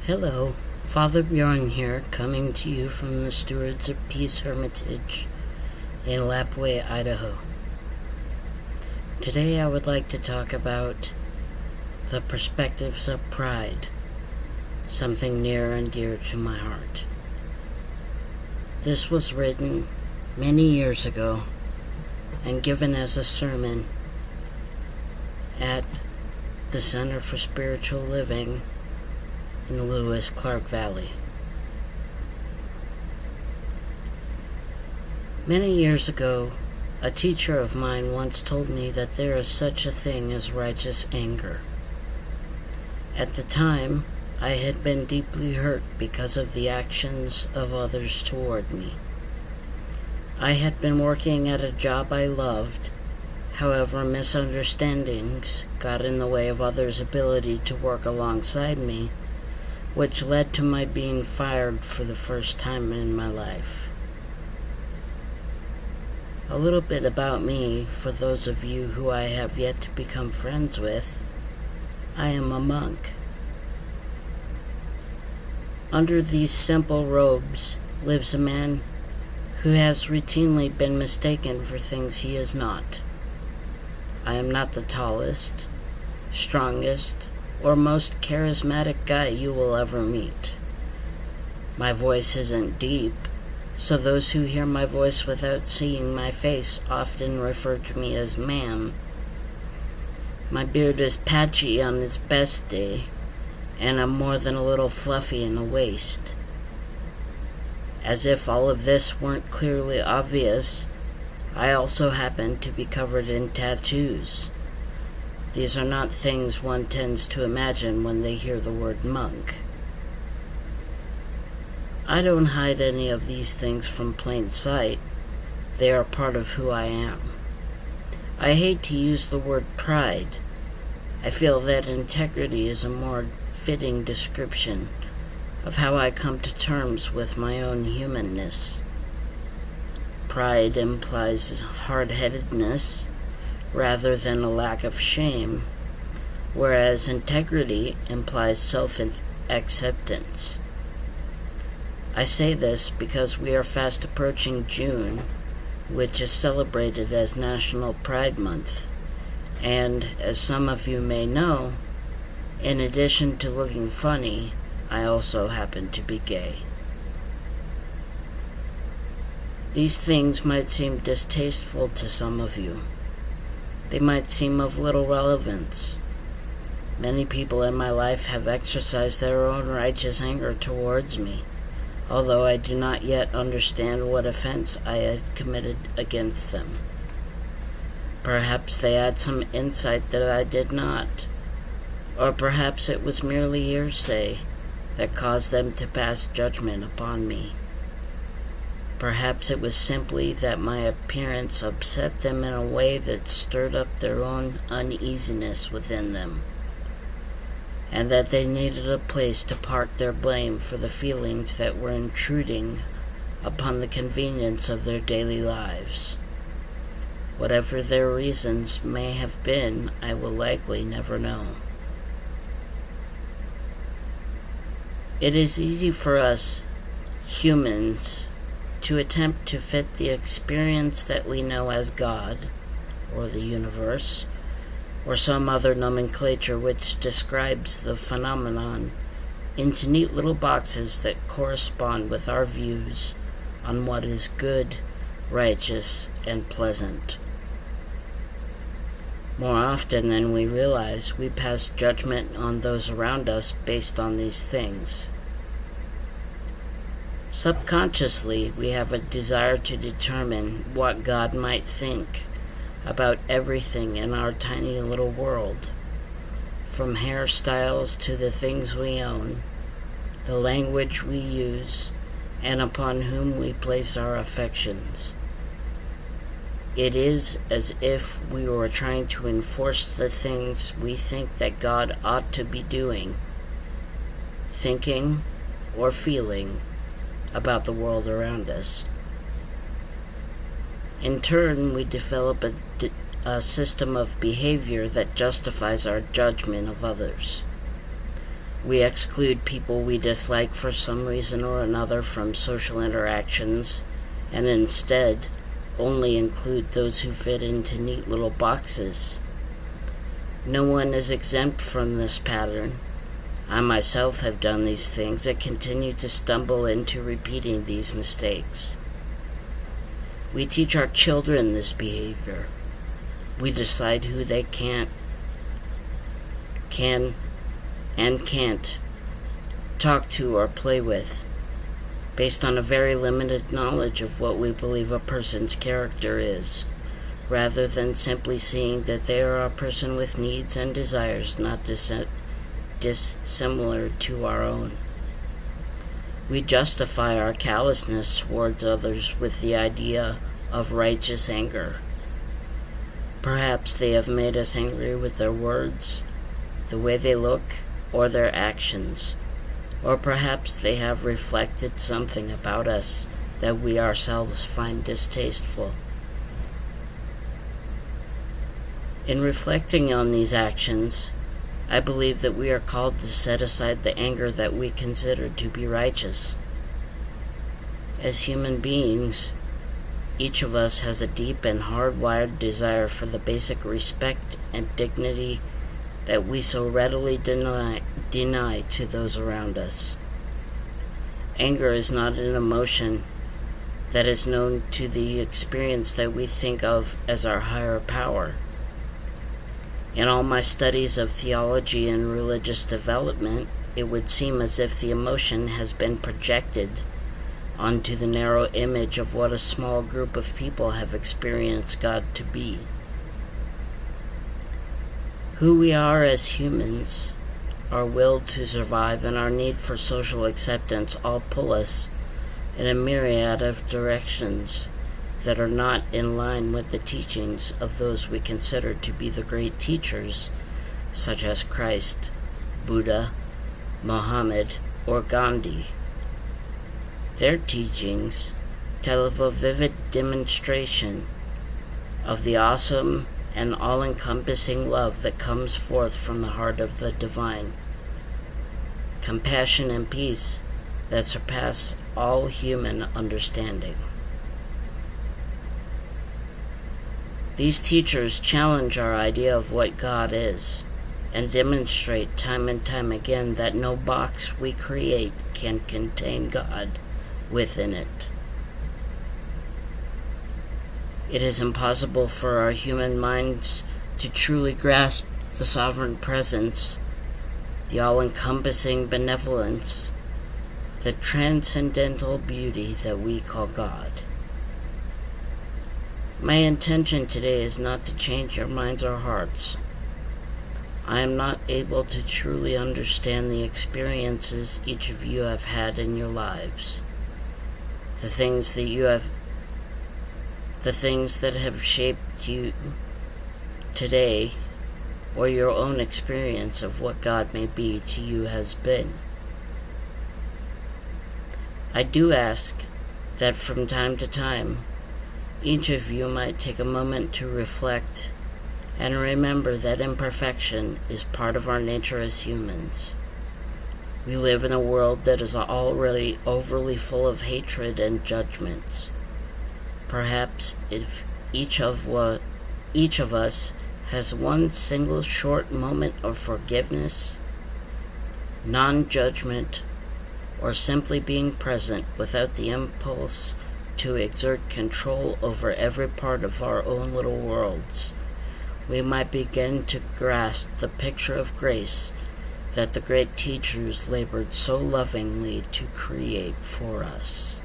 Hello, Father Bjorn here, coming to you from the Stewards of Peace Hermitage in Lapway, Idaho. Today I would like to talk about the perspectives of pride, something near and dear to my heart. This was written many years ago and given as a sermon at the Center for Spiritual Living in the Lewis-Clark Valley. Many years ago, a teacher of mine once told me that there is such a thing as righteous anger. At the time, I had been deeply hurt because of the actions of others toward me. I had been working at a job I loved. However, misunderstandings got in the way of others' ability to work alongside me, which led to my being fired for the first time in my life. A little bit about me, for those of you who I have yet to become friends with. I am a monk. Under these simple robes lives a man who has routinely been mistaken for things he is not. I am not the tallest, strongest, or most charismatic guy you will ever meet. My voice isn't deep, so those who hear my voice without seeing my face often refer to me as ma'am. My beard is patchy on its best day, and I'm more than a little fluffy in the waist. As if all of this weren't clearly obvious, I also happen to be covered in tattoos. These are not things one tends to imagine when they hear the word monk. I don't hide any of these things from plain sight. They are part of who I am. I hate to use the word pride. I feel that integrity is a more fitting description of how I come to terms with my own humanness. Pride implies hard-headedness rather than a lack of shame, whereas integrity implies self-acceptance. I say this because we are fast approaching June, which is celebrated as National Pride Month, and as some of you may know, in addition to looking funny, I also happen to be gay. These things might seem distasteful to some of you. They might seem of little relevance. Many people in my life have exercised their own righteous anger towards me, although I do not yet understand what offense I had committed against them. Perhaps they had some insight that I did not, or perhaps it was merely hearsay that caused them to pass judgment upon me. Perhaps it was simply that my appearance upset them in a way that stirred up their own uneasiness within them, and that they needed a place to park their blame for the feelings that were intruding upon the convenience of their daily lives. Whatever their reasons may have been, I will likely never know. It is easy for us, humans, to attempt to fit the experience that we know as God, or the universe, or some other nomenclature which describes the phenomenon, into neat little boxes that correspond with our views on what is good, righteous, and pleasant. More often than we realize, we pass judgment on those around us based on these things. Subconsciously, we have a desire to determine what God might think about everything in our tiny little world, from hairstyles to the things we own, the language we use, and upon whom we place our affections. It is as if we were trying to enforce the things we think that God ought to be doing, thinking, or feeling about the world around us. In turn, we develop a system of behavior that justifies our judgment of others. We exclude people we dislike for some reason or another from social interactions, and instead only include those who fit into neat little boxes. No one is exempt from this pattern. I myself have done these things and continue to stumble into repeating these mistakes. We teach our children this behavior. We decide who they can and can't talk to or play with, based on a very limited knowledge of what we believe a person's character is, rather than simply seeing that they are a person with needs and desires not dissimilar to our own. We justify our callousness towards others with the idea of righteous anger. Perhaps they have made us angry with their words, the way they look, or their actions. Or perhaps they have reflected something about us that we ourselves find distasteful. In reflecting on these actions, I believe that we are called to set aside the anger that we consider to be righteous. As human beings, each of us has a deep and hardwired desire for the basic respect and dignity that we so readily deny to those around us. Anger is not an emotion that is known to the experience that we think of as our higher power. In all my studies of theology and religious development, it would seem as if the emotion has been projected onto the narrow image of what a small group of people have experienced God to be. Who we are as humans, our will to survive, and our need for social acceptance all pull us in a myriad of directions that are not in line with the teachings of those we consider to be the great teachers, such as Christ, Buddha, Muhammad, or Gandhi. Their teachings tell of a vivid demonstration of the awesome and all-encompassing love that comes forth from the heart of the divine, compassion and peace that surpass all human understanding. These teachers challenge our idea of what God is, and demonstrate time and time again that no box we create can contain God within it. It is impossible for our human minds to truly grasp the sovereign presence, the all-encompassing benevolence, the transcendental beauty that we call God. My intention today is not to change your minds or hearts. I am not able to truly understand the experiences each of you have had in your lives, the things that have shaped you today, or your own experience of what God may be to you has been. I do ask that from time to time, each of you might take a moment to reflect and remember that imperfection is part of our nature as humans. We live in a world that is already overly full of hatred and judgments. Perhaps if each of us has one single short moment of forgiveness, non-judgment, or simply being present without the impulse to exert control over every part of our own little worlds, we might begin to grasp the picture of grace that the great teachers labored so lovingly to create for us.